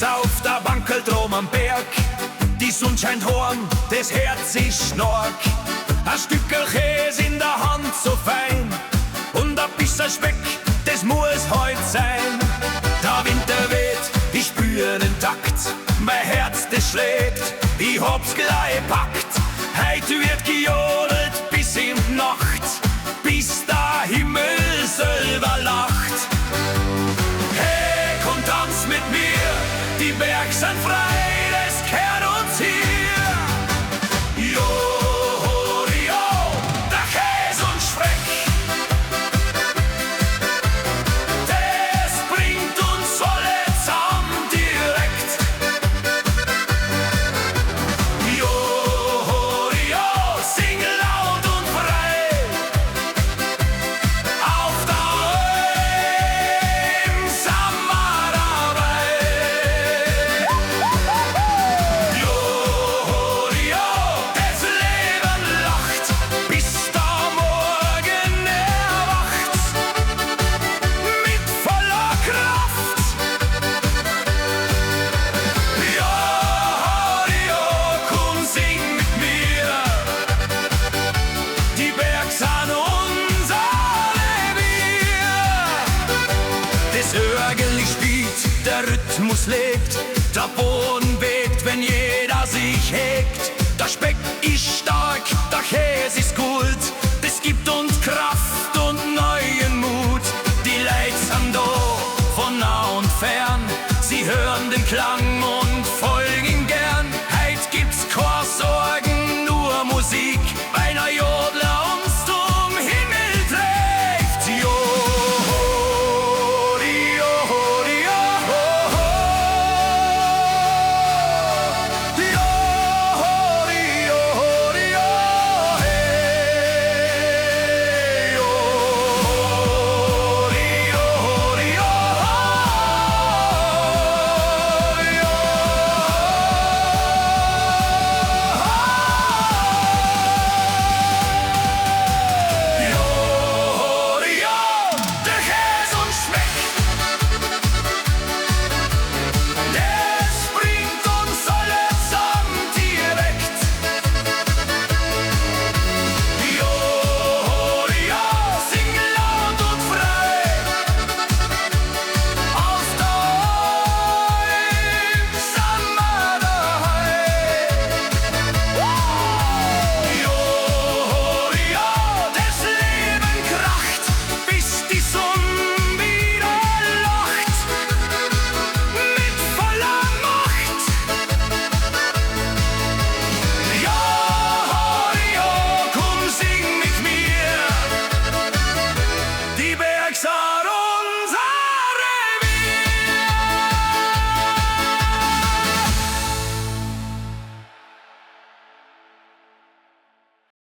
Auf der Bankel drum am Berg, die Sonne scheint horn, das Herz ist stark. Ein Stückel Käse in der Hand so fein und ein bisschen Speck, das muss heut sein. Der Winter weht, ich spür den Takt, mein Herz das schlägt, ich hab's gleich packt. Heut wird gejodelt bis in die Nacht, bis der Himmel selber lacht. Hey, komm tanz mit mir, die Berg sind frei, das gehört uns hier. Jo, jo, der Käse und Speck, das bringt uns alle zusammen direkt. Jo, jo, sing laut und frei, auf der Alm sind wir dabei. Das Örgel spielt, der Rhythmus legt, der Boden bebt, wenn jeder sich hegt. Der Speck ist stark, der Käse ist gut, das gibt uns Kraft.